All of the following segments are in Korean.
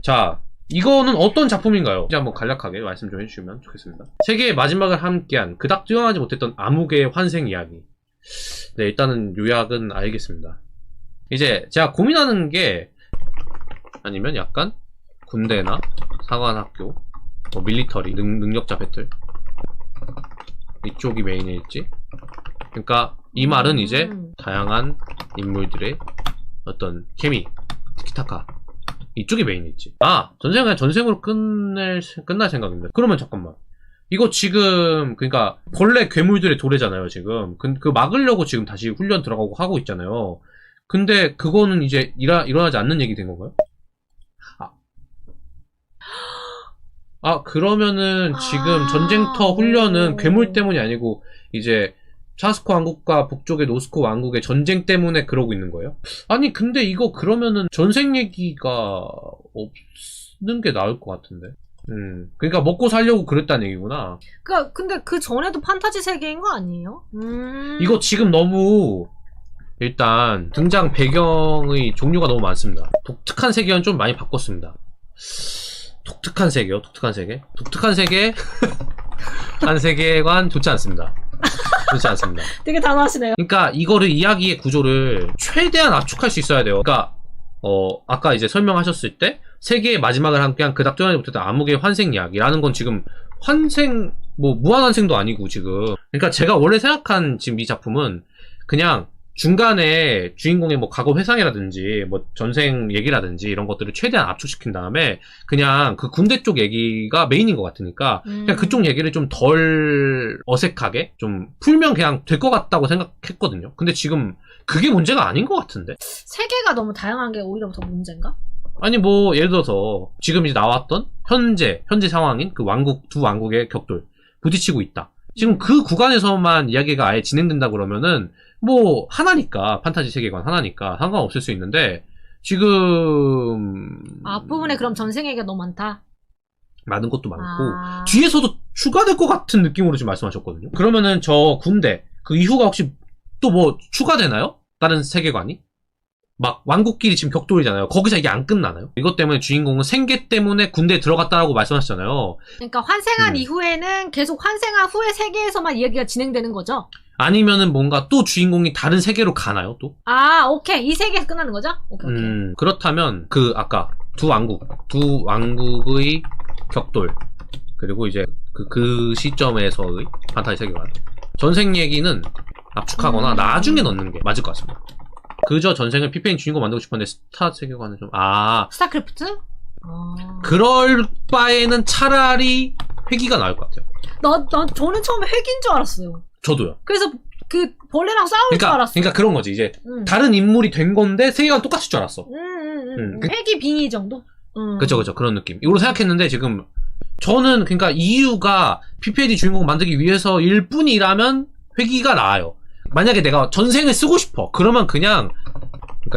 자, 이거는 어떤 작품인가요? 이제 한번 간략하게 말씀 좀 해주시면 좋겠습니다. 세계의 마지막을 함께한 그닥 뛰어나지 못했던 아무개의 환생 이야기. 네, 일단은 요약은 알겠습니다. 이제 제가 고민하는 게 아니면 약간 군대나 사관학교, 뭐 밀리터리, 능력자 배틀 이쪽이 메인일지. 그러니까 이 말은 이제 다양한 인물들의 어떤 케미, 티키타카 이쪽이 메인일지. 아, 전쟁은 그냥 전쟁으로 끝날 생각입니다. 그러면 잠깐만. 이거 지금 그러니까 본래 괴물들의 도래잖아요. 지금 그 막으려고 지금 다시 훈련 들어가고 하고 있잖아요. 근데 그거는 이제 일어나지 않는 얘기 된 건가요? 그러면은 지금 전쟁터 훈련은 괴물 때문이 아니고 이제 차스코 왕국과 북쪽의 노스코 왕국의 전쟁 때문에 그러고 있는 거예요? 아니 근데 이거 그러면은 전생 얘기가 없는 게 나을 것 같은데. 그러니까 먹고 살려고 그랬다는 얘기구나. 근데 그 전에도 판타지 세계인 거 아니에요? 이거 지금 너무 일단 등장 배경의 종류가 너무 많습니다. 독특한 세계는 좀 많이 바꿨습니다. 독특한 세계요? 독특한 세계? 독특한 세계? 한 세계관 좋지 않습니다. 좋지 않습니다. 되게 단호하시네요. 그러니까 이거를 이야기의 구조를 최대한 압축할 수 있어야 돼요. 그러니까 아까 이제 설명하셨을 때 세계의 마지막을 함께한 그닥 뛰어나지 못했던 아무개의 환생 이야기라는 건 지금 환생 뭐 무한환생도 아니고 지금 그러니까 제가 원래 생각한 지금 이 작품은 그냥 중간에 주인공의 뭐 과거 회상이라든지 뭐 전생 얘기라든지 이런 것들을 최대한 압축시킨 다음에 그냥 그 군대 쪽 얘기가 메인인 것 같으니까 그냥 그쪽 얘기를 좀 덜 어색하게 좀 풀면 그냥 될 것 같다고 생각했거든요. 근데 지금 그게 문제가 아닌 것 같은데? 세계가 너무 다양한 게 오히려 더 문제인가? 아니 뭐 예를 들어서 지금 이제 나왔던 현재 상황인 그 두 왕국의 격돌 부딪히고 있다. 지금 그 구간에서만 이야기가 아예 진행된다 그러면은 뭐 하나니까 판타지 세계관 하나니까 상관없을 수 있는데 지금 앞부분에 그럼 전생 얘기가 너무 많다. 많은 것도 많고 뒤에서도 추가될 것 같은 느낌으로 지금 말씀하셨거든요. 그러면은 저 군대 그 이후가 혹시 또 뭐 추가되나요? 다른 세계관이? 막 왕국끼리 지금 격돌이잖아요. 거기서 이게 안 끝나나요? 이것 때문에 주인공은 생계 때문에 군대에 들어갔다라고 말씀하셨잖아요. 그러니까 환생한 이후에는 계속 환생한 후의 세계에서만 이야기가 진행되는 거죠? 아니면은 뭔가 또 주인공이 다른 세계로 가나요? 또? 오케이. 이 세계에서 끝나는 거죠? 오케이. 그렇다면 그 아까 두 왕국의 격돌 그리고 이제 그 시점에서의 판타지 세계관 전생 얘기는 압축하거나 나중에 넣는 게 맞을 것 같습니다. 그저 전생을 피페인 주인공 만들고 싶었는데 스타 세계관은 좀 스타크래프트? 그럴 바에는 차라리 회귀가 나을 것 같아요. 저는 처음에 회귀인 줄 알았어요. 저도요. 그래서 그 벌레랑 싸울 줄 알았어. 그러니까 그런 거지. 이제 다른 인물이 된 건데 세계관 똑같을 줄 알았어. 회귀 빙의 정도? 그쵸. 그런 느낌. 이걸로 생각했는데 지금 저는 그러니까 이유가 PPAD 주인공 만들기 위해서일 뿐이라면 회귀가 나아요. 만약에 내가 전생을 쓰고 싶어. 그러면 그러니까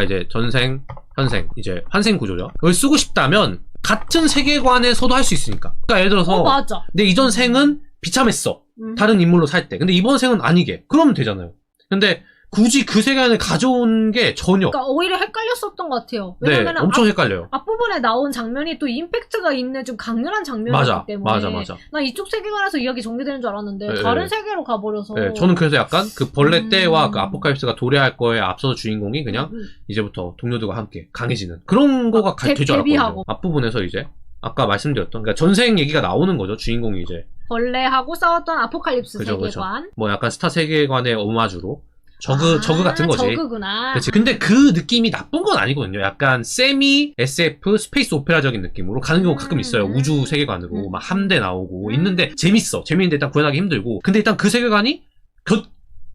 이제 전생, 현생, 이제 환생 구조죠. 그걸 쓰고 싶다면 같은 세계관에서도 할 수 있으니까. 그러니까 예를 들어서 맞아. 내 이전 생은 비참했어. 다른 인물로 살 때. 근데 이번 생은 아니게. 그러면 되잖아요. 근데 굳이 그 세계관을 가져온 게 전혀. 그러니까 오히려 헷갈렸었던 것 같아요. 네, 왜냐면 엄청 헷갈려요. 앞부분에 나온 장면이 또 임팩트가 있는 좀 강렬한 장면이기 때문에 맞아. 나 이쪽 세계관에서 이야기 전개되는 줄 알았는데 네, 다른 세계로 가버려서 저는 그래서 약간 그 벌레 때와 그 아포칼립스가 도래할 거에 앞서서 주인공이 그냥 이제부터 동료들과 함께 강해지는 그런 거가 될 줄 알았거든요. 앞부분에서 이제 아까 말씀드렸던 그러니까 전생 얘기가 나오는 거죠. 주인공이 이제 벌레하고 싸웠던 아포칼립스 세계관. 그쵸. 뭐 약간 스타 세계관의 오마주로 저그 같은 거지. 저그구나. 그치. 근데 그 느낌이 나쁜 건 아니거든요. 약간 세미 SF 스페이스 오페라적인 느낌으로 가는 경우 가끔 있어요. 우주 세계관으로 막 함대 나오고 있는데 재밌는데 일단 구현하기 힘들고. 근데 일단 그 세계관이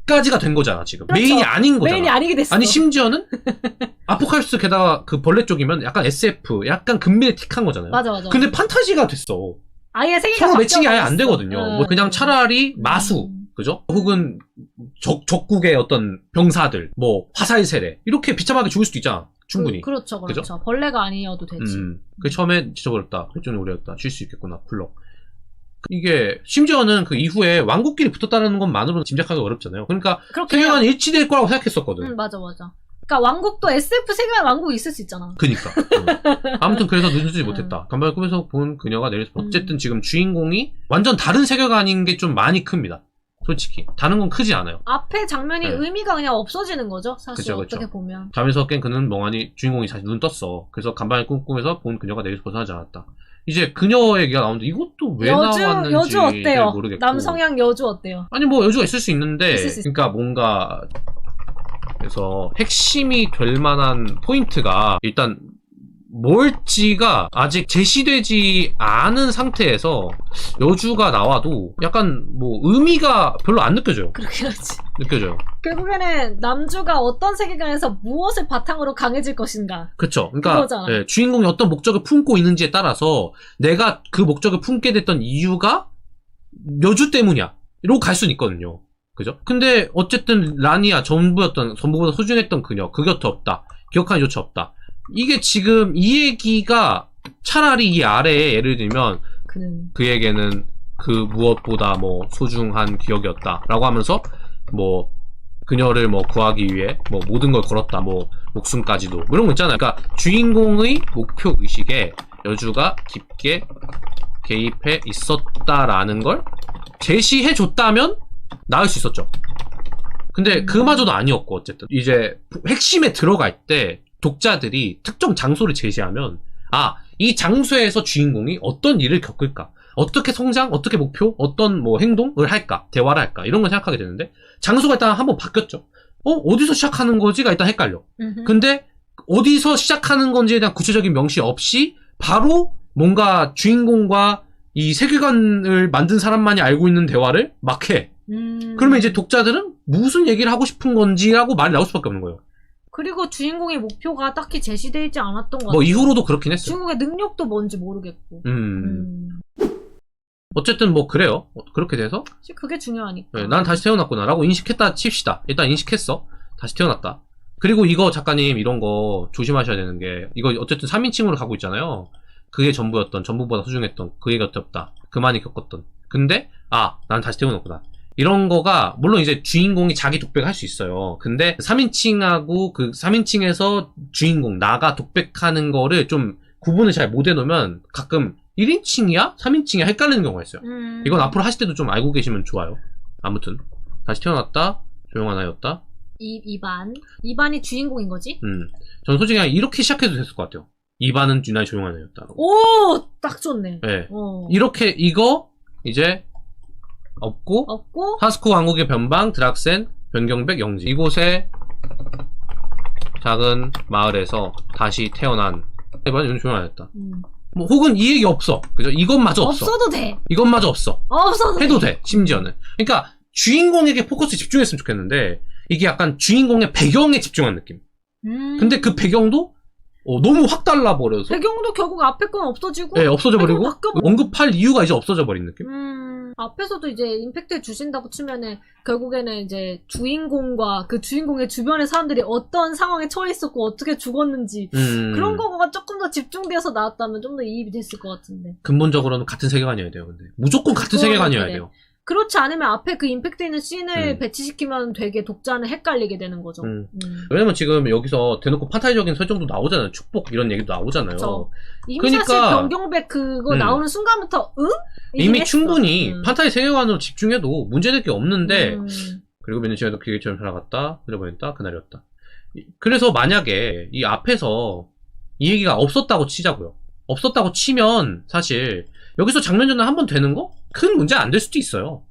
곁까지가 된 거잖아 지금. 그렇죠. 메인이 아닌 거잖아. 메인이 아니게 됐어. 아니 심지어는 아포칼립스 게다가 그 벌레 쪽이면 약간 SF, 약간 근미래틱한 거잖아요. 맞아. 근데 판타지가 됐어. 아예 세계가 서로 매칭이 아예 안 되거든요. 뭐 그냥 차라리 마수. 그죠? 혹은 적국의 어떤 병사들, 뭐 화살 세례 이렇게 비참하게 죽을 수도 있잖아. 충분히. 그렇죠. 그죠? 벌레가 아니어도 되지. 그 처음에 지쳐버렸다. 회전이 오래였다. 쉴 수 있겠구나. 쿨럭. 이게 심지어는 그 이후에 왕국끼리 붙었다는 것만으로는 짐작하기 어렵잖아요. 그러니까 세계관이 일치될 거라고 생각했었거든. 맞아. 그러니까 왕국도 SF 세계관 왕국이 있을 수 있잖아. 그니까. 아무튼 그래서 늦지 못했다. 간밤의 꿈에서 본 그녀가 내려서 어쨌든 지금 주인공이 완전 다른 세계관인 게 좀 많이 큽니다. 솔직히 다른 건 크지 않아요. 앞에 장면이 네. 의미가 그냥 없어지는 거죠. 사실 그쵸, 어떻게 그쵸. 보면. 잠에서 깬 그는 멍하니 주인공이 다시 눈 떴어. 그래서 간밤의 꿈에서 본 그녀가 내려서 벗어나지 않았다. 이제 그녀 얘기가 나오는데 이것도 왜 나왔는지 여주 어때요? 모르겠고. 남성향 여주 어때요? 아니 뭐 여주가 있을 수 있는데 있을 수 있- 그러니까 뭔가 그래서 핵심이 될 만한 포인트가 일단 뭘지가 아직 제시되지 않은 상태에서 여주가 나와도 약간 뭐 의미가 별로 안 느껴져요. 그렇게 하지. 느껴져요. 결국에는 남주가 어떤 세계관에서 무엇을 바탕으로 강해질 것인가. 그쵸. 그러니까 그거잖아. 예, 주인공이 어떤 목적을 품고 있는지에 따라서 내가 그 목적을 품게 됐던 이유가 여주 때문이야. 이러고 갈 수는 있거든요. 그죠? 근데 어쨌든 라니아 전부보다 소중했던 그녀 그 곁에 없다. 기억하는 조차 없다. 이게 지금 이 얘기가 차라리 이 아래에 예를 들면 그는 그에게는 그 무엇보다 뭐 소중한 기억이었다 라고 하면서 뭐 그녀를 뭐 구하기 위해 뭐 모든 걸 걸었다 뭐 목숨까지도 뭐 이런 거 있잖아요. 그러니까 주인공의 목표 의식에 여주가 깊게 개입해 있었다라는 걸 제시해 줬다면 나을 수 있었죠. 근데 그마저도 아니었고 어쨌든 이제 핵심에 들어갈 때 독자들이 특정 장소를 제시하면 아, 이 장소에서 주인공이 어떤 일을 겪을까? 어떻게 성장, 어떻게 목표, 어떤 뭐 행동을 할까? 대화를 할까? 이런 걸 생각하게 되는데 장소가 일단 한번 바뀌었죠. 어디서 시작하는 거지가 일단 헷갈려. 근데 어디서 시작하는 건지에 대한 구체적인 명시 없이 바로 뭔가 주인공과 이 세계관을 만든 사람만이 알고 있는 대화를 막 해. 그러면 이제 독자들은 무슨 얘기를 하고 싶은 건지라고 말이 나올 수밖에 없는 거예요. 그리고 주인공의 목표가 딱히 제시되어 있지 않았던 것 같아요. 뭐 이후로도 그렇긴 했어요. 주인공의 능력도 뭔지 모르겠고. 어쨌든 뭐 그래요. 그렇게 돼서 사실 그게 중요하니까. 네, 난 다시 태어났구나 라고 인식했다 칩시다. 일단 인식했어. 다시 태어났다. 그리고 이거 작가님 이런 거 조심하셔야 되는 게 이거 어쨌든 3인칭으로 가고 있잖아요. 그게 전부였던 전부보다 소중했던 그게 곁에 없다. 그만이 겪었던. 근데 난 다시 태어났구나. 이런 거가 물론 이제 주인공이 자기 독백할 수 있어요. 근데 3인칭하고 그 3인칭에서 주인공 나가 독백하는 거를 좀 구분을 잘 못 해놓으면 가끔 1인칭이야? 3인칭이야? 헷갈리는 경우가 있어요. 이건 앞으로 하실 때도 좀 알고 계시면 좋아요. 아무튼 다시 태어났다. 조용한 아이였다. 이반이 주인공인 거지? 저는 솔직히 그냥 이렇게 시작해도 됐을 것 같아요. 이반은 유난히 조용한 아이였다. 오! 딱 좋네. 네. 이렇게 이거 이제 없고 하스코 왕국의 변방 드락센 변경백 영지 이곳에 작은 마을에서 다시 태어난 이반 유난히 조용한 아이였다. 뭐 혹은 이 얘기 없어. 그죠? 이것마저 없어. 없어도 돼. 이것마저 없어. 없어도 해도 돼. 돼. 심지어는. 그러니까 주인공에게 포커스 집중했으면 좋겠는데 이게 약간 주인공의 배경에 집중한 느낌. 근데 그 배경도 너무 확 달라버려서 배경도 결국 앞에 건 없어지고 네, 없어져 버리고 배경 바뀌어버려. 언급할 이유가 이제 없어져 버린 느낌. 앞에서도 이제 임팩트 주신다고 치면은 결국에는 이제 주인공과 그 주인공의 주변의 사람들이 어떤 상황에 처해 있었고 어떻게 죽었는지 그런 거가 조금 더 집중되어서 나왔다면 좀 더 이입이 됐을 것 같은데. 근본적으로는 같은 세계관이어야 돼요. 근데 무조건 같은 세계관이어야 그래. 돼요. 그렇지 않으면 앞에 그 임팩트 있는 씬을 배치시키면 되게 독자는 헷갈리게 되는 거죠. 왜냐면 지금 여기서 대놓고 판타지적인 설정도 나오잖아요. 축복 이런 얘기도 나오잖아요. 그쵸. 이미 사실 변경백 그거 나오는 순간부터 이미 했어. 충분히 판타지 세계관으로 집중해도 문제될 게 없는데 그리고 몇 년 지나도 기계처럼 살아갔다 흘려보냈다 그날이었다. 그래서 만약에 이 앞에서 이 얘기가 없었다고 치자고요. 없었다고 치면 사실 여기서 장면 전환 한 번 되는 거? 큰 문제 안 될 수도 있어요.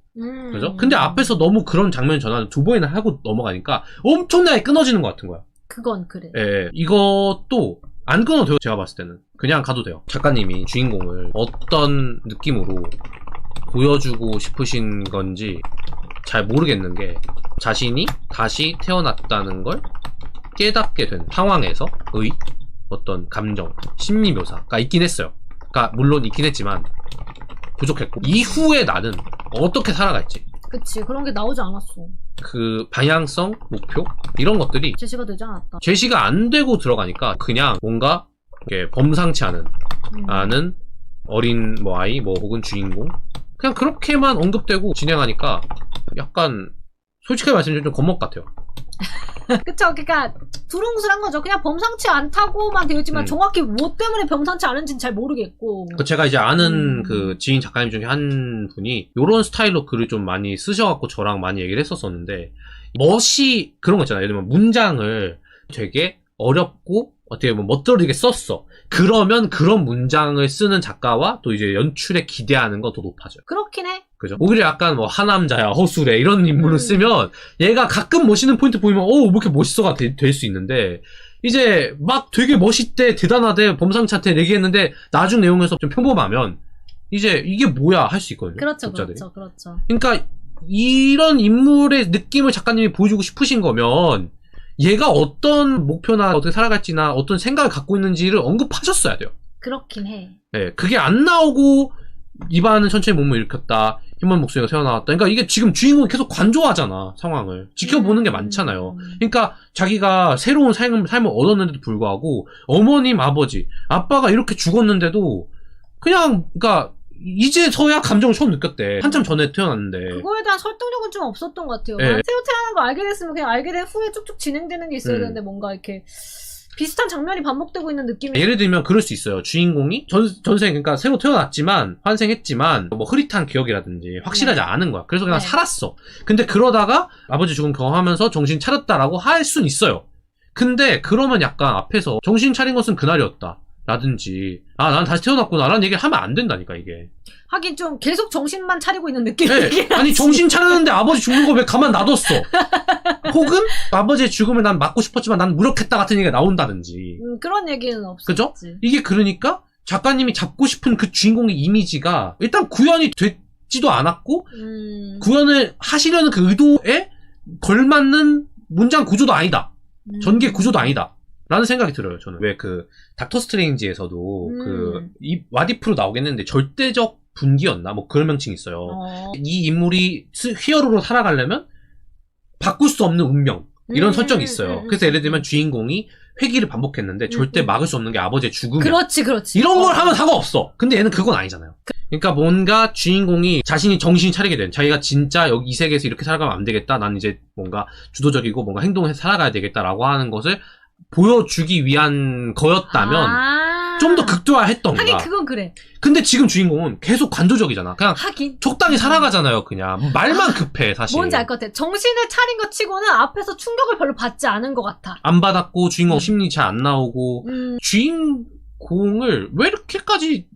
그죠? 근데 앞에서 너무 그런 장면 전환을 두 번이나 하고 넘어가니까 엄청나게 끊어지는 것 같은 거야. 그건 그래. 예, 이것도 안 끊어도 돼요. 제가 봤을 때는 그냥 가도 돼요. 작가님이 주인공을 어떤 느낌으로 보여주고 싶으신 건지 잘 모르겠는 게 자신이 다시 태어났다는 걸 깨닫게 된 상황에서의 어떤 감정, 심리 묘사가 있긴 했어요. 그러니까 물론 있긴 했지만 부족했고 이후에 나는 어떻게 살아갈지 그치, 그런 게 나오지 않았어. 그 방향성, 목표 이런 것들이 제시가 되지 않았다. 제시가 안 되고 들어가니까 그냥 뭔가 이렇게 범상치 않은 어린 뭐 아이 뭐 혹은 주인공 그냥 그렇게만 언급되고 진행하니까 약간 솔직하게 말씀드리면 좀 겁먹 같아요. 그쵸. 그러니까 두루뭉술한 거죠. 그냥 범상치 않다고만 되어 있지만 정확히 뭐 때문에 범상치 않은지는 잘 모르겠고. 제가 이제 아는 그 지인 작가님 중에 한 분이 요런 스타일로 글을 좀 많이 쓰셔갖고 저랑 많이 얘기를 했었었는데, 멋이 그런 거 있잖아요. 예를 들면 문장을 되게 어렵고 어떻게 보면 멋들어지게 썼어. 그러면 그런 문장을 쓰는 작가와 또 이제 연출에 기대하는 거 더 높아져요. 그렇긴 해. 그죠? 오히려 약간 뭐 하남자야, 허술해 이런 인물을 쓰면 얘가 가끔 멋있는 포인트 보이면 뭐 이렇게 멋있어가 될 수 있는데, 이제 막 되게 멋있대, 대단하대, 범상치 않대 얘기했는데 나중 내용에서 좀 평범하면 이제 이게 뭐야 할 수 있거든요. 그렇죠, 독자들이. 그렇죠. 그러니까 이런 인물의 느낌을 작가님이 보여주고 싶으신 거면 얘가 어떤 목표나 어떻게 살아갈지나 어떤 생각을 갖고 있는지를 언급하셨어야 돼요. 그렇긴 해. 네, 그게 안 나오고 이반은 천천히 몸을 일으켰다, 힘은 목소리가 새어나왔다. 그러니까 이게 지금 주인공이 계속 관조하잖아, 상황을. 지켜보는 게 많잖아요. 그러니까 자기가 새로운 삶을 얻었는데도 불구하고 어머님, 아버지, 아빠가 이렇게 죽었는데도 그냥, 그러니까 이제서야 감정을 처음 느꼈대. 한참 전에 태어났는데. 그거에 대한 설득력은 좀 없었던 것 같아요. 네. 새로 태어난 거 알게 됐으면 그냥 알게 된 후에 쭉쭉 진행되는 게 있어야 되는데 뭔가 이렇게 비슷한 장면이 반복되고 있는 느낌이. 예를 들면 그럴 수 있어요. 주인공이 전생, 그러니까 새로 태어났지만 환생했지만 뭐 흐릿한 기억이라든지 확실하지 않은 거야. 그래서 그냥 살았어. 근데 그러다가 아버지 죽음 경험하면서 정신 차렸다라고 할 순 있어요. 근데 그러면 약간 앞에서 정신 차린 것은 그날이었다 라든지, 아, 난 다시 태어났구나 라는 얘기를 하면 안 된다니까, 이게. 하긴 좀 계속 정신만 차리고 있는 느낌이. 네. 아니, 정신 차렸는데 아버지 죽는 거 왜 가만 놔뒀어? 혹은 아버지의 죽음을 난 막고 싶었지만 난 무력했다 같은 얘기가 나온다든지. 그런 얘기는 없었지. 그죠? 이게 그러니까 작가님이 잡고 싶은 그 주인공의 이미지가 일단 구현이 됐지도 않았고, 구현을 하시려는 그 의도에 걸맞는 문장 구조도 아니다. 전개 구조도 아니다. 라는 생각이 들어요, 저는. 왜 닥터 스트레인지에서도 이 와디프로 나오긴 했는데, 절대적 분기였나? 뭐 그런 명칭이 있어요. 이 인물이 히어로로 살아가려면 바꿀 수 없는 운명. 이런 설정이 있어요. 그래서 예를 들면 주인공이 회귀를 반복했는데, 절대 막을 수 없는 게 아버지의 죽음이야. 그렇지. 이런 걸 하면 상관없어. 근데 얘는 그건 아니잖아요. 그러니까 뭔가 주인공이 자신이 정신이 차리게 된, 자기가 진짜 여기 이 세계에서 이렇게 살아가면 안 되겠다. 난 이제 뭔가 주도적이고 뭔가 행동해서 살아가야 되겠다라고 하는 것을 보여주기 위한 거였다면 좀 더 극대화했던가. 하긴 그건 그래. 근데 지금 주인공은 계속 관조적이잖아. 그냥 하긴 적당히 살아가잖아요. 그냥 말만 급해, 사실. 뭔지 알 것 같아. 정신을 차린 것 치고는 앞에서 충격을 별로 받지 않은 것 같아. 안 받았고 주인공 심리 잘 안 나오고 주인공을 왜 이렇게까지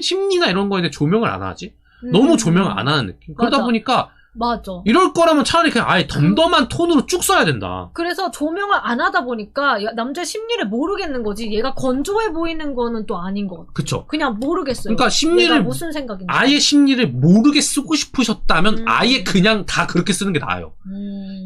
심리나 이런 거에 대해 조명을 안 하지? 너무 조명을 안 하는 느낌. 그러다 맞아. 보니까 맞아. 이럴 거라면 차라리 그냥 아예 덤덤한 톤으로 쭉 써야 된다. 그래서 조명을 안 하다 보니까 남자의 심리를 모르겠는 거지. 얘가 건조해 보이는 거는 또 아닌 것 같아. 그쵸. 그냥 모르겠어요. 그러니까 심리를 얘가 무슨 생각인지. 아예 심리를 모르게 쓰고 싶으셨다면 아예 그냥 다 그렇게 쓰는 게 나아요.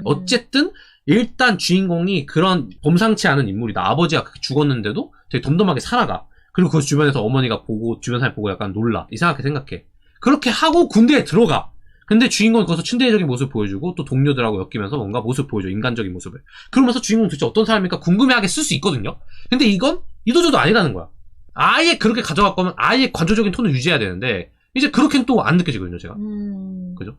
어쨌든 일단 주인공이 그런 범상치 않은 인물이다. 아버지가 죽었는데도 되게 덤덤하게 살아가. 그리고 그 주변에서 어머니가 보고 주변 사람이 보고 약간 놀라. 이상하게 생각해. 그렇게 하고 군대에 들어가. 근데 주인공이 거기서 춘대적인 모습을 보여주고 또 동료들하고 엮이면서 뭔가 모습을 보여줘. 인간적인 모습을. 그러면서 주인공이 도대체 어떤 사람일까 궁금해하게 쓸 수 있거든요. 근데 이건 이도저도 아니라는 거야. 아예 그렇게 가져갈 거면 아예 관조적인 톤을 유지해야 되는데 이제 그렇게는 또 안 느껴지거든요, 제가. 그죠?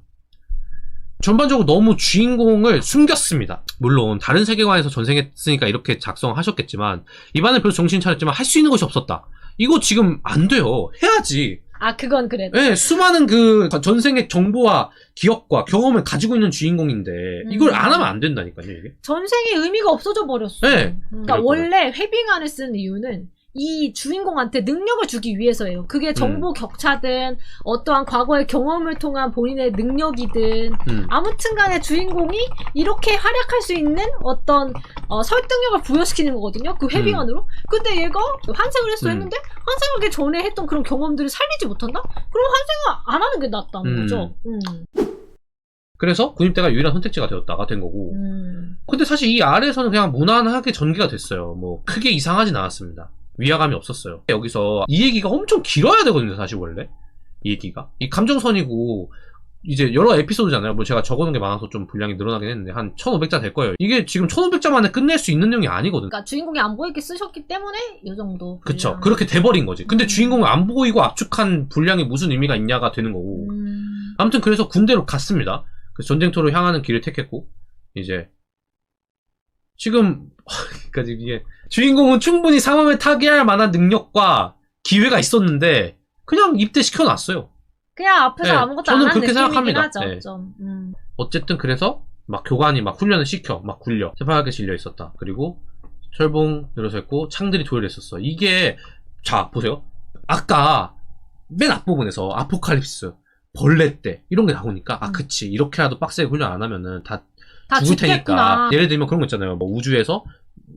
전반적으로 너무 주인공을 숨겼습니다. 물론 다른 세계관에서 전생했으니까 이렇게 작성하셨겠지만 이반은 별로 정신 차렸지만 할 수 있는 것이 없었다. 이거 지금 안 돼요. 해야지. 아, 그건 그래. 네, 수많은 그 전생의 정보와 기억과 경험을 가지고 있는 주인공인데 이걸 안 하면 안 된다니까요, 이게. 전생의 의미가 없어져 버렸어. 네. 그러니까 원래 회빙안을 쓴 이유는 이 주인공한테 능력을 주기 위해서예요. 그게 정보 격차든 어떠한 과거의 경험을 통한 본인의 능력이든 아무튼 간에 주인공이 이렇게 활약할 수 있는 어떤 설득력을 부여시키는 거거든요. 그 회빙안으로. 근데 얘가 환생을 했어 했는데 환생하기 전에 했던 그런 경험들을 살리지 못한다? 그럼 환생을 안 하는 게 낫다는 거죠. 그래서 군입대가 유일한 선택지가 되었다가 된 거고. 근데 사실 이 아래에서는 그냥 무난하게 전개가 됐어요. 뭐 크게 이상하진 않았습니다. 위화감이 없었어요. 여기서 이 얘기가 엄청 길어야 되거든요, 사실 원래. 이 얘기가. 이 감정선이고, 이제 여러 에피소드잖아요. 뭐 제가 적어놓은 게 많아서 좀 분량이 늘어나긴 했는데, 한 1500자 될 거예요. 이게 지금 1500자 만에 끝낼 수 있는 내용이 아니거든요. 그러니까 주인공이 안 보이게 쓰셨기 때문에 이 정도. 그쵸. 분량. 그렇게 돼버린 거지. 근데 주인공이 안 보이고 압축한 분량이 무슨 의미가 있냐가 되는 거고. 아무튼 그래서 군대로 갔습니다. 그래서 전쟁터로 향하는 길을 택했고, 이제 지금 그러니까 지금 이게 주인공은 충분히 상황을 타개할 만한 능력과 기회가 있었는데 그냥 입대시켜놨어요. 그냥 앞에서 네, 아무것도 저는 안 한 그렇게 느낌이긴 생각합니다. 하죠. 네. 좀. 어쨌든 그래서 막 교관이 막 훈련을 시켜 막 굴려 새파랗게 질려 있었다. 그리고 철봉 늘어서 있고 창들이 도열했었어. 이게 자 보세요. 아까 맨 앞부분에서 아포칼립스 벌레 때 이런 게 나오니까 아 그치 이렇게라도 빡세게 훈련 안 하면은 다 죽을 테니까. 죽겠구나. 예를 들면 그런 거 있잖아요. 뭐 우주에서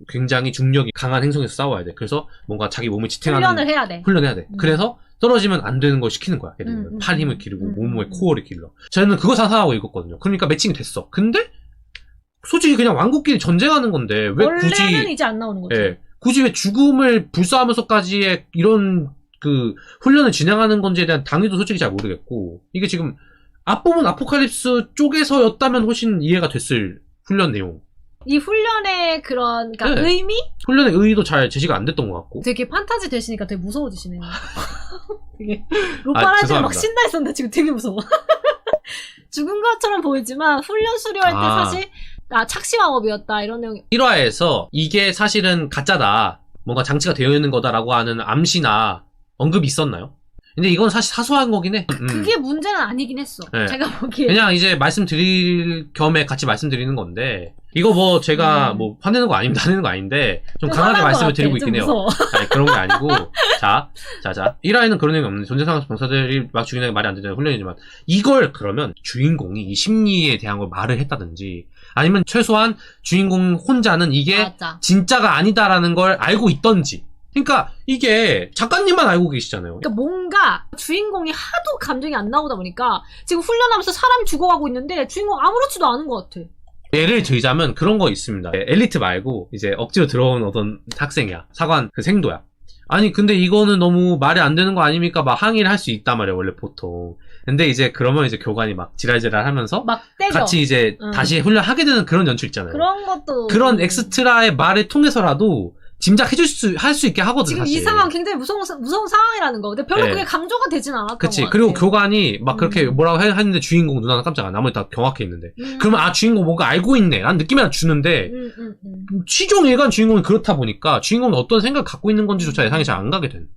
굉장히 중력이 강한 행성에서 싸워야 돼. 그래서 뭔가 자기 몸을 지탱하는 훈련을 해야 돼. 훈련해야 돼. 그래서 떨어지면 안 되는 걸 시키는 거야. 예를 들면 팔 힘을 기르고 몸의 코어를 길러. 저는 그거 상상하고 읽었거든요. 그러니까 매칭이 됐어. 근데 솔직히 그냥 왕국끼리 전쟁하는 건데 왜 굳이 원래는 이제 안 나오는 거지. 예, 굳이 왜 죽음을 불사하면서까지의 이런 그 훈련을 진행하는 건지에 대한 당위도 솔직히 잘 모르겠고 이게 지금 앞부분 아포칼립스 쪽에서였다면 훨씬 이해가 됐을 훈련 내용. 이 훈련의 그런 그러니까 네. 의미? 훈련의 의의도 잘 제시가 안 됐던 것 같고. 되게 판타지 되시니까 되게 무서워지시네요. 되게 아, 로빠라지 막 죄송합니다. 신나 있었는데 지금 되게 무서워. 죽은 것처럼 보이지만 훈련 수료할 때 아. 사실 착시마법이었다 이런 내용이 1화에서 이게 사실은 가짜다, 뭔가 장치가 되어 있는 거다라고 하는 암시나 언급이 있었나요? 근데 이건 사실 사소한 거긴 해. 그게 문제는 아니긴 했어. 네. 제가 보기에. 그냥 이제 말씀드릴 겸에 같이 말씀드리는 건데 이거 뭐 제가 뭐 화내는 거 아닙니다. 화내는 거 아닌데 좀 강하게 화난 것 말씀을 같아. 드리고 좀 있긴 해요. 무서워. 아니, 그런 게 아니고 자 1화에는 그런 내용이 없는데 전쟁 상황에서 병사들이 막 죽이는 게 말이 안 되잖아요. 훈련이지만 이걸 그러면 주인공이 이 심리에 대한 걸 말을 했다든지 아니면 최소한 주인공 혼자는 이게 맞아. 진짜가 아니다라는 걸 알고 있던지. 그러니까 이게 작가님만 알고 계시잖아요. 그러니까 뭔가 주인공이 하도 감정이 안 나오다 보니까 지금 훈련하면서 사람이 죽어가고 있는데 주인공 아무렇지도 않은 것 같아. 예를 들자면 그런 거 있습니다. 엘리트 말고 이제 억지로 들어온 어떤 학생이야. 사관 그 생도야. 아니 근데 이거는 너무 말이 안 되는 거 아닙니까? 막 항의를 할 수 있단 말이야 원래 보통. 근데 이제 그러면 이제 교관이 막 지랄지랄 하면서 막 때려. 같이 이제 다시 훈련하게 되는 그런 연출 있잖아요. 그런 것도. 그런 엑스트라의 말을 통해서라도 짐작해줄 할 수 있게 하거든, 지금 사실. 이 상황 굉장히 무서운 상황이라는 거. 근데 별로 네. 그게 강조가 되진 않았던 그치. 것 같아. 그리고 교관이 막 그렇게 뭐라고 했는데 주인공 누나는 깜짝이야. 나머지 다 경악해 있는데. 그러면 아, 주인공 뭔가 알고 있네. 라는 느낌이 주는데, 시종 일관 주인공이 그렇다 보니까 주인공이 어떤 생각을 갖고 있는 건지조차 예상이 잘 안 가게 된.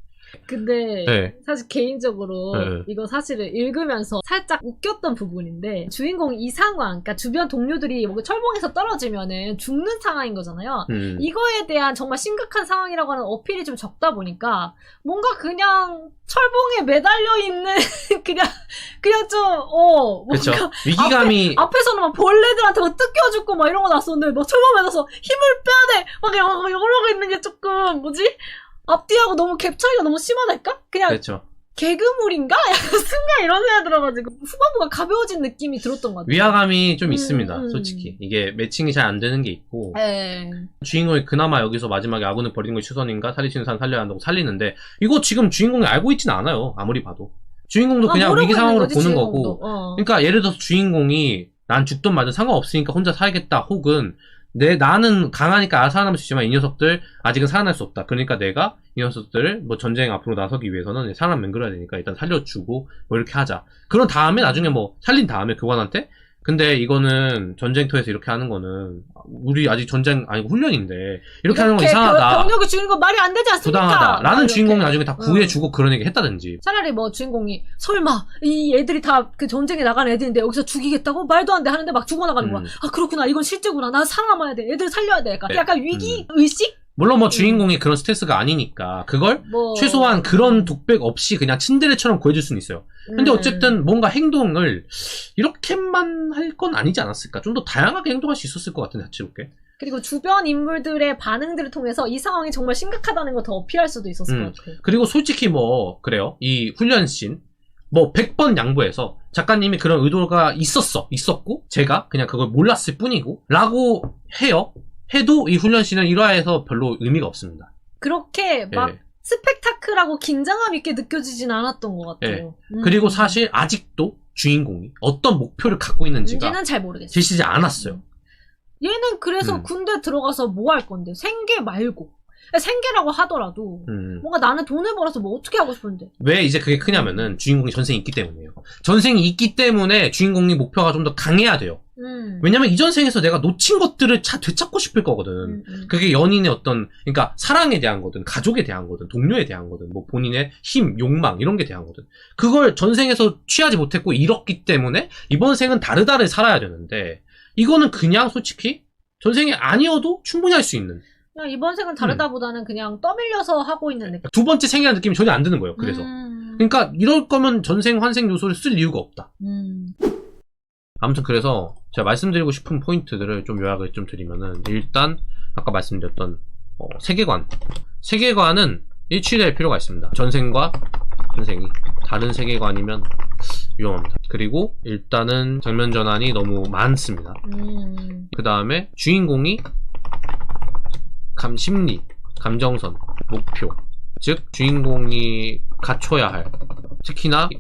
근데 네. 사실 개인적으로 네. 이거 사실을 읽으면서 살짝 웃겼던 부분인데 주인공 이 상황, 그러니까 주변 동료들이 뭐 철봉에서 떨어지면은 죽는 상황인 거잖아요. 이거에 대한 정말 심각한 상황이라고 하는 어필이 좀 적다 보니까 뭔가 그냥 철봉에 매달려 있는 그냥 좀 그쵸. 뭔가 위기감이. 앞에서는 막 벌레들한테 막 뜯겨 죽고 막 이런 거 났었는데 막 철봉 매달려서 힘을 빼야 돼 막 이러고 있는 게 조금 뭐지? 앞뒤하고 너무 갭 차이가 너무 심하달까? 그냥 그렇죠. 개그물인가? 약간 순간 이런 생각 들어가지고 후반부가 가벼워진 느낌이 들었던 것 같아요. 위화감이 좀 있습니다, 솔직히. 이게 매칭이 잘 안 되는 게 있고. 네. 주인공이 그나마 여기서 마지막에 아군을 버리는 것이 최선인가? 살리시는 사람 살려야 한다고 살리는데, 이거 지금 주인공이 알고 있지는 않아요, 아무리 봐도. 주인공도 그냥 모르고 위기 있는 상황으로 거지, 보는 주인공도. 거고. 그러니까 예를 들어서 주인공이 난 죽든 말든 상관없으니까 혼자 살겠다, 혹은 나는 강하니까 알아서 살아남을 수 있지만 이 녀석들 아직은 살아날 수 없다. 그러니까 내가 이 녀석들을 뭐 전쟁 앞으로 나서기 위해서는 사람 맹글어야 되니까 일단 살려주고 뭐 이렇게 하자. 그런 다음에 나중에 뭐 살린 다음에 교관한테 근데 이거는 전쟁터에서 이렇게 하는 거는 우리 아직 전쟁 아니고 훈련인데 이렇게 하는 건 이상하다. 병력이 주는 건 말이 안 되지 않습니까? 부당하다. 라는 이렇게. 주인공이 나중에 다 구해주고 그런 얘기 했다든지. 차라리 뭐 주인공이 설마 이 애들이 다 그 전쟁에 나간 애들인데 여기서 죽이겠다고? 말도 안 돼 하는데 막 죽어나가는 거야. 아 그렇구나 이건 실제구나. 난 살아남아야 돼. 애들 살려야 돼. 약간 위기 의식? 물론 뭐 주인공이 그런 스트레스가 아니니까 그걸 뭐... 최소한 그런 독백 없이 그냥 친데레처럼 구해줄 수는 있어요. 근데 어쨌든 뭔가 행동을 이렇게만 할 건 아니지 않았을까? 좀 더 다양하게 행동할 수 있었을 것 같은데 다채롭게. 그리고 주변 인물들의 반응들을 통해서 이 상황이 정말 심각하다는 걸 더 어필할 수도 있었을 것 같아요. 그리고 솔직히 뭐 그래요. 이 훈련씬 뭐 100번 양보해서 작가님이 그런 의도가 있었고 제가 그냥 그걸 몰랐을 뿐이고 라고 해요. 해도 이 훈련씬은 1화에서 별로 의미가 없습니다. 그렇게 막 네. 스펙타클하고 긴장감 있게 느껴지진 않았던 것 같아요. 네. 그리고 사실 아직도 주인공이 어떤 목표를 갖고 있는지가 얘는 잘 모르겠어요. 제시되지 않았어요. 얘는 그래서 군대 들어가서 뭐 할 건데 생계 말고 생계라고 하더라도 뭔가 나는 돈을 벌어서 뭐 어떻게 하고 싶은데 왜 이제 그게 크냐면은 주인공이 전생이 있기 때문이에요. 전생이 있기 때문에 주인공이 목표가 좀 더 강해야 돼요. 왜냐면 이전 생에서 내가 놓친 것들을 되찾고 싶을 거거든. 그게 연인의 어떤, 그러니까 사랑에 대한 거든, 가족에 대한 거든, 동료에 대한 거든, 뭐 본인의 힘, 욕망 이런 게 대한 거든. 그걸 전생에서 취하지 못했고 잃었기 때문에 이번 생은 다르다를 살아야 되는데 이거는 그냥 솔직히 전생이 아니어도 충분히 할 수 있는. 그냥 이번 생은 다르다보다는 그냥 떠밀려서 하고 있는 느낌. 두 번째 생이라는 느낌이 전혀 안 드는 거예요. 그래서. 그러니까 이럴 거면 전생 환생 요소를 쓸 이유가 없다. 아무튼 그래서 제가 말씀드리고 싶은 포인트들을 좀 요약을 좀 드리면은 일단 아까 말씀드렸던 세계관은 일치될 필요가 있습니다. 전생과 현생이 다른 세계관이면 위험합니다. 그리고 일단은 장면 전환이 너무 많습니다. 그 다음에 주인공이 심리, 감정선, 목표, 즉 주인공이 갖춰야 할, 특히나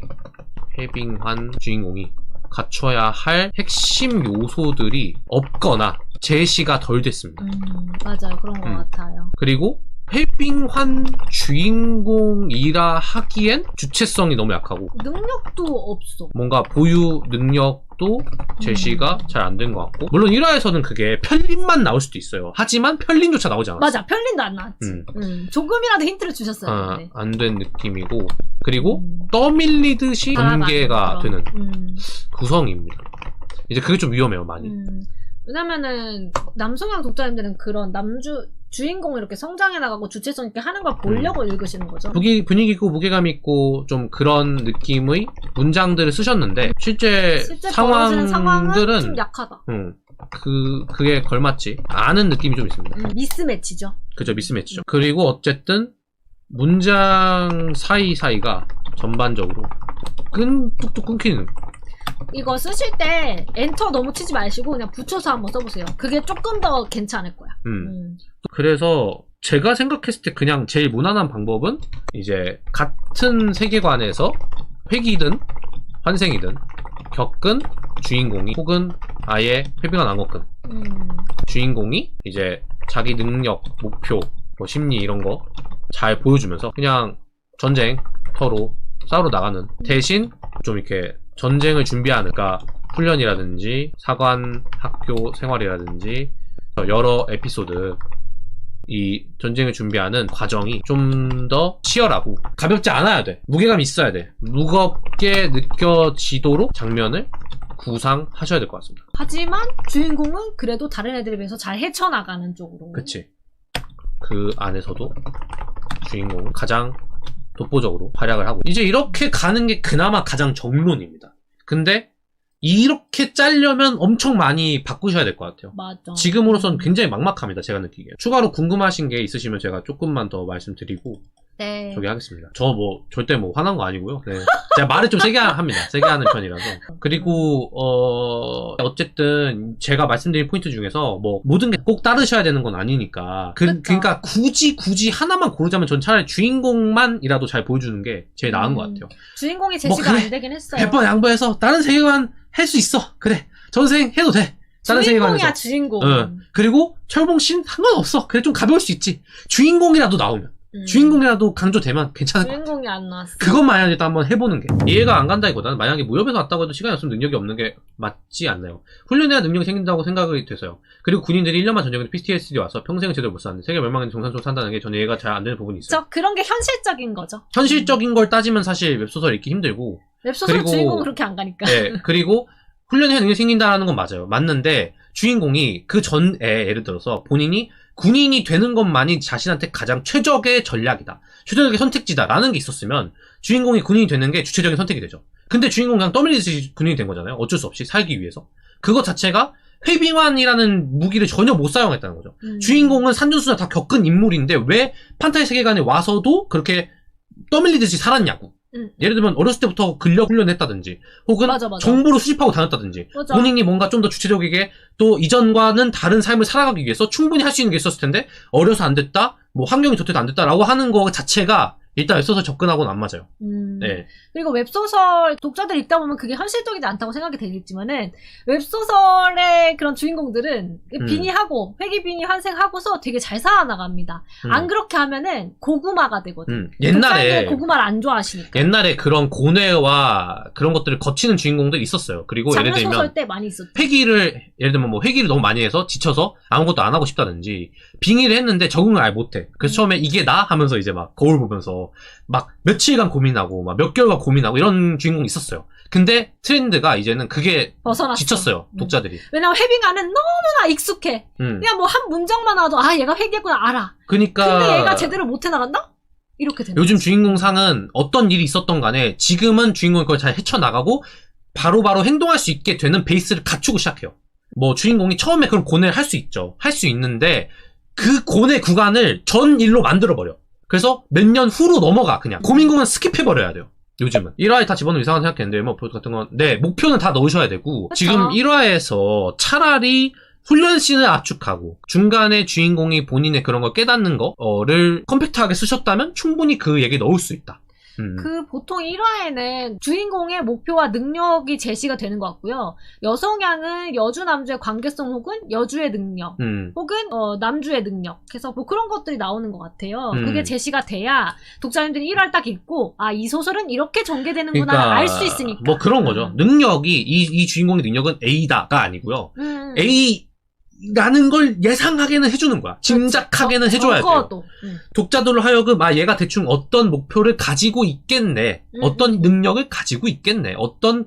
해빙한 주인공이 갖춰야 할 핵심 요소들이 없거나 제시가 덜 됐습니다. 맞아요. 그런 것 같아요. 그리고 해빙한 주인공이라 하기엔 주체성이 너무 약하고 능력도 없어. 뭔가 보유 능력도 제시가 잘 안 된 것 같고, 물론 1화에서는 그게 편린만 나올 수도 있어요. 하지만 편린조차 나오지 않았어. 맞아. 편린도 안 나왔지. 조금이라도 힌트를 주셨어요. 네. 안 된 느낌이고, 그리고 떠밀리듯이 전개가 되는 구성입니다. 이제 그게 좀 위험해요, 많이. 왜냐면은 남성향 독자님들은 그런 주인공을 이렇게 성장해 나가고 주체성 있게 하는 걸 보려고 읽으시는 거죠. 분위기 있고 무게감 있고 좀 그런 느낌의 문장들을 쓰셨는데 실제 상황들은 좀 약하다. 그게 걸맞지 않은 느낌이 좀 있습니다. 미스매치죠. 그죠, 미스매치죠. 그리고 어쨌든 문장 사이사이가 전반적으로 뚝뚝 끊기는. 이거 쓰실 때 엔터 너무 치지 마시고 그냥 붙여서 한번 써보세요. 그게 조금 더 괜찮을 거야. 그래서 제가 생각했을 때 그냥 제일 무난한 방법은 이제 같은 세계관에서 회귀든 환생이든 겪은 주인공이 혹은 아예 회빙한 안 겪은 주인공이 이제 자기 능력, 목표, 뭐 심리 이런 거 잘 보여주면서 그냥 전쟁터로 싸우러 나가는, 대신 좀 이렇게 전쟁을 준비하는, 그러니까 훈련이라든지 사관 학교 생활이라든지 여러 에피소드, 이 전쟁을 준비하는 과정이 좀 더 치열하고 가볍지 않아야 돼. 무게감이 있어야 돼. 무겁게 느껴지도록 장면을 구상하셔야 될 것 같습니다. 하지만 주인공은 그래도 다른 애들에 비해서 잘 헤쳐나가는 쪽으로. 그치. 그 안에서도 주인공은 가장 독보적으로 활약을 하고, 이제 이렇게 가는 게 그나마 가장 정론입니다. 근데 이렇게 짜려면 엄청 많이 바꾸셔야 될 것 같아요. 맞아. 지금으로선 굉장히 막막합니다. 제가 느끼기에. 추가로 궁금하신 게 있으시면 제가 조금만 더 말씀드리고 네. 저기 하겠습니다. 저 뭐 절대 뭐 화난 거 아니고요. 네. 제가 말을 좀 세게 합니다. 세게 하는 편이라서. 그리고 어쨌든 제가 말씀드린 포인트 중에서 뭐 모든 게 꼭 따르셔야 되는 건 아니니까. 그러니까 굳이 하나만 고르자면 전 차라리 주인공만이라도 잘 보여주는 게 제일 나은 것 같아요. 주인공이 제시가 뭐 그래, 안 되긴 했어요. 100번 양보해서 다른 세계관 할 수 있어. 그래. 전생 해도 돼. 다른 주인공이야, 세계관에서. 주인공. 그리고 철봉신 상관없어. 그래 좀 가벼울 수 있지. 주인공이라도 나오면. 주인공이라도 강조되면 괜찮을 것 같아. 주인공이 안 나왔어. 그것만 일단 한번 해보는 게. 이해가 안 간다기보다는 만약에 무협에서 왔다고 해도 시간이 없으면 능력이 없는 게 맞지 않나요? 훈련해야 능력이 생긴다고 생각이 돼서요. 그리고 군인들이 1년만 전쟁에서 PTSD 와서 평생을 제대로 못 사는데 세계 멸망의 정상적으로 산다는 게 저는 이해가 잘 안 되는 부분이 있어요. 그런 게 현실적인 거죠. 현실적인 걸 따지면 사실 웹소설 읽기 힘들고. 웹소설 주인공은 그렇게 안 가니까. 네, 그리고 훈련해야 능력이 생긴다는 건 맞아요. 맞는데 주인공이 그 전에 예를 들어서 본인이 군인이 되는 것만이 자신한테 가장 최적의 전략이다. 최적의 선택지다라는 게 있었으면 주인공이 군인이 되는 게 주체적인 선택이 되죠. 근데 주인공은 그냥 떠밀리듯이 군인이 된 거잖아요. 어쩔 수 없이 살기 위해서. 그것 자체가 회빙환이라는 무기를 전혀 못 사용했다는 거죠. 주인공은 산전수전 다 겪은 인물인데 왜 판타지 세계관에 와서도 그렇게 떠밀리듯이 살았냐고. 예를 들면 어렸을 때부터 근력 훈련했다든지 혹은 맞아. 정보를 수집하고 다녔다든지 맞아. 본인이 뭔가 좀 더 주체적이게 또 이전과는 다른 삶을 살아가기 위해서 충분히 할 수 있는 게 있었을 텐데 어려서 안 됐다, 뭐 환경이 좋대도 안 됐다라고 하는 거 자체가 일단 웹소설 접근하고는 안 맞아요. 네. 그리고 웹소설 독자들 읽다 보면 그게 현실적이지 않다고 생각이 되겠지만은 웹소설의 그런 주인공들은 빙의하고 회귀빙의 환생하고서 되게 잘 살아나갑니다. 안 그렇게 하면은 고구마가 되거든. 옛날에 고구마를 안 좋아하시니까. 옛날에 그런 고뇌와 그런 것들을 거치는 주인공들이 있었어요. 그리고 예를 들면 소설 때 많이 있었죠. 예를 들면 뭐 회귀를 너무 많이 해서 지쳐서 아무것도 안 하고 싶다든지 빙의를 했는데 적응을 아예 못해. 그래서 처음에 이게 나 하면서 이제 막 거울 보면서 막 며칠간 고민하고 막 몇 개월간 고민하고 이런 주인공이 있었어요. 근데 트렌드가 이제는 그게 벗어났어. 지쳤어요. 독자들이. 왜냐면 회빙하는 너무나 익숙해. 그냥 뭐 한 문장만 와도 아 얘가 회귀했구나 알아. 그러니까 근데 얘가 제대로 못 해나간다? 이렇게 되는 요즘 주인공상은 어떤 일이 있었던 간에 지금은 주인공이 그걸 잘 헤쳐나가고 바로바로 행동할 수 있게 되는 베이스를 갖추고 시작해요. 뭐 주인공이 처음에 그런 고뇌를 할 수 있죠. 할 수 있는데 그 고뇌 구간을 전 일로 만들어버려. 그래서 몇 년 후로 넘어가 그냥. 고민공은 스킵해버려야 돼요. 요즘은 1화에 다 집어넣으면 이상하게 생각했는데 뭐 같은 건 네 목표는 다 넣으셔야 되고 그쵸. 지금 1화에서 차라리 훈련씬을 압축하고 중간에 주인공이 본인의 그런 걸 깨닫는 거를 컴팩트하게 쓰셨다면 충분히 그 얘기 넣을 수 있다. 그 보통 1화에는 주인공의 목표와 능력이 제시가 되는 것 같고요. 여성향은 여주 남주의 관계성 혹은 여주의 능력 혹은 남주의 능력 그래서 뭐 그런 것들이 나오는 것 같아요. 그게 제시가 돼야 독자님들이 1화를 딱 읽고 아 이 소설은 이렇게 전개되는구나 그러니까 알 수 있으니까 뭐 그런 거죠. 능력이 이 주인공의 능력은 A다가 아니고요. A 라는 걸 예상하게는 해주는 거야. 짐작하게는 해줘야 돼요. 독자들로 하여금 아 얘가 대충 어떤 목표를 가지고 있겠네. 어떤 능력을 가지고 있겠네. 어떤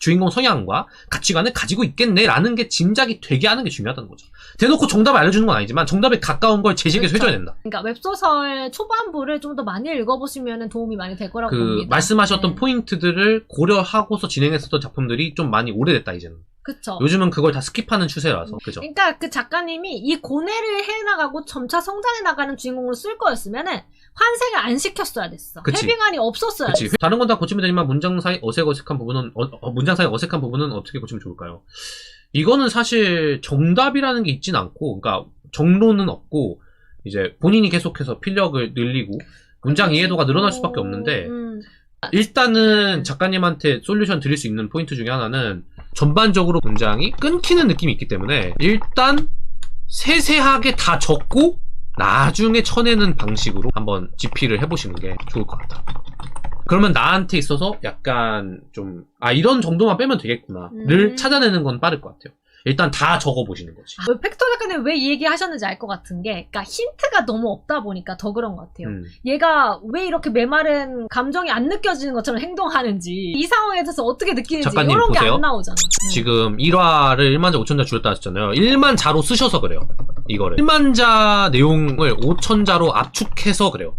주인공 성향과 가치관을 가지고 있겠네 라는 게 짐작이 되게 하는 게 중요하다는 거죠. 대놓고 정답을 알려주는 건 아니지만 정답에 가까운 걸 제시해서 해줘야 된다. 그러니까 웹소설 초반부를 좀 더 많이 읽어보시면 도움이 많이 될 거라고 봅니다. 말씀하셨던 포인트들을 고려하고서 진행했었던 작품들이 좀 많이 오래됐다 이제는. 그쵸. 요즘은 그걸 다 스킵하는 추세라서. 그죠. 그러니까 그 작가님이 이 고뇌를 해나가고 점차 성장해 나가는 주인공으로 쓸 거였으면은 환생을 안 시켰어야 됐어. 해빙안이 없었어야 됐어. 다른 건 다 고치면 되지만 문장 사이 어색한 부분은 어떻게 고치면 좋을까요? 이거는 사실 정답이라는 게 있진 않고, 그러니까 정론은 없고 이제 본인이 계속해서 필력을 늘리고 문장 이해도가 늘어날 수밖에 없는데 일단은 작가님한테 솔루션 드릴 수 있는 포인트 중에 하나는 전반적으로 문장이 끊기는 느낌이 있기 때문에 일단 세세하게 다 적고 나중에 쳐내는 방식으로 한번 집필을 해보시는 게 좋을 것 같다. 그러면 나한테 있어서 약간 좀 이런 정도만 빼면 되겠구나를 찾아내는 건 빠를 것 같아요. 일단 다 적어보시는 거지. 팩토 작가님 왜 이 얘기 하셨는지 알 것 같은 게, 그러니까 힌트가 너무 없다 보니까 더 그런 것 같아요. 얘가 왜 이렇게 메마른 감정이 안 느껴지는 것처럼 행동하는지, 이 상황에 대해서 어떻게 느끼는지 작가님 이런 게 보세요. 안 나오잖아. 지금 1화를 1만 자 5천 자 줄였다 하셨잖아요. 1만 자로 쓰셔서 그래요. 이거를 1만 자 내용을 5천 자로 압축해서 그래요.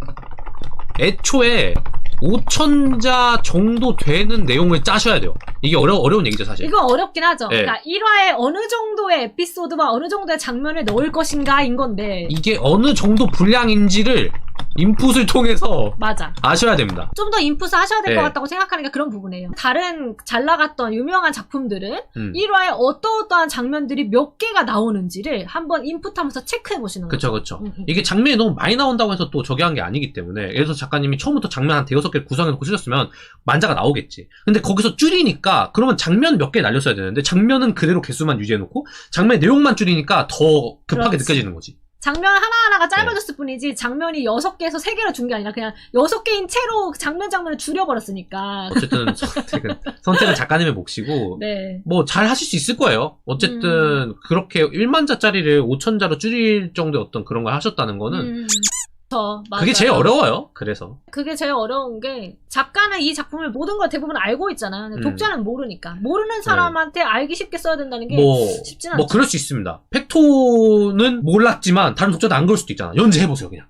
애초에 5,000자 정도 되는 내용을 짜셔야 돼요. 이게 어려운 얘기죠, 사실. 이거 어렵긴 하죠. 네. 그러니까 1화에 어느 정도의 에피소드와 어느 정도의 장면을 넣을 것인가인 건데. 이게 어느 정도 분량인지를 인풋을 통해서 맞아. 아셔야 됩니다. 좀 더 인풋을 하셔야 될 것 네. 같다고 생각하는 게 그런 부분이에요. 다른 잘 나갔던 유명한 작품들은 1화에 어떠어떠한 장면들이 몇 개가 나오는지를 한번 인풋하면서 체크해보시는 거죠. 그쵸. 이게 장면이 너무 많이 나온다고 해서 또 저기 한 게 아니기 때문에 그래서 작가님이 처음부터 장면 한 5-6개를 구성해놓고 쓰셨으면 만자가 나오겠지. 근데 거기서 줄이니까 그러면 장면 몇 개 날렸어야 되는데 장면은 그대로 개수만 유지해놓고 장면 내용만 줄이니까 더 급하게 그렇지. 느껴지는 거지. 장면 하나하나가 짧아졌을 뿐이지 장면이 6개에서 3개로 준 게 아니라 그냥 6개인 채로 장면을 줄여버렸으니까. 어쨌든 선택은 작가님의 몫이고 네. 뭐 잘 하실 수 있을 거예요. 어쨌든 그렇게 1만자짜리를 5천자로 줄일 정도의 어떤 그런 걸 하셨다는 거는 맞아요. 그게 제일 어려워요. 그래서 그게 제일 어려운 게 작가는 이 작품을 모든 걸 대부분 알고 있잖아요. 근데 독자는 모르니까 모르는 사람한테 알기 쉽게 써야 된다는 게 쉽진 않죠. 뭐 그럴 수 있습니다. 팩토는 몰랐지만 다른 독자도 안 그럴 수도 있잖아. 연재해보세요 그냥.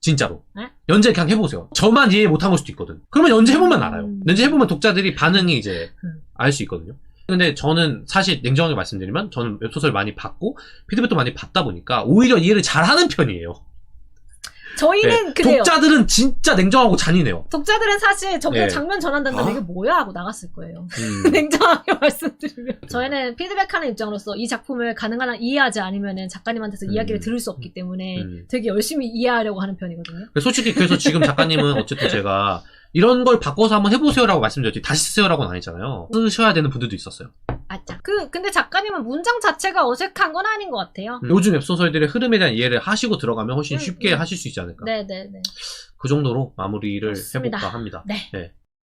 진짜로. 네? 연재 그냥 해보세요. 저만 이해 못한 걸 수도 있거든. 그러면 연재해보면 알아요. 연재해보면 독자들이 반응이 이제 알 수 있거든요. 근데 저는 사실 냉정하게 말씀드리면 저는 웹소설 많이 봤고 피드백도 많이 받다 보니까 오히려 이해를 잘하는 편이에요. 저희는 네. 그래요. 독자들은 진짜 냉정하고 잔인해요. 독자들은 사실 저게 네. 장면 전환된다면 이게 뭐야 하고 나갔을 거예요. 음. 냉정하게 말씀드리면. 저희는 피드백하는 입장으로서 이 작품을 가능한 한 이해하지 않으면은 작가님한테서 이야기를 들을 수 없기 때문에 되게 열심히 이해하려고 하는 편이거든요. 솔직히 그래서 지금 작가님은 어쨌든 제가 이런 걸 바꿔서 한번 해보세요라고 말씀드렸지 다시 쓰세요라고는 안 했잖아요. 쓰셔야 되는 분들도 있었어요. 아짜. 근데 작가님은 문장 자체가 어색한 건 아닌 것 같아요. 요즘 웹소설들의 흐름에 대한 이해를 하시고 들어가면 훨씬 쉽게 하실 수 있지 않을까. 네네네. 그 정도로 마무리를 그렇습니다. 해볼까 합니다. 네. 네.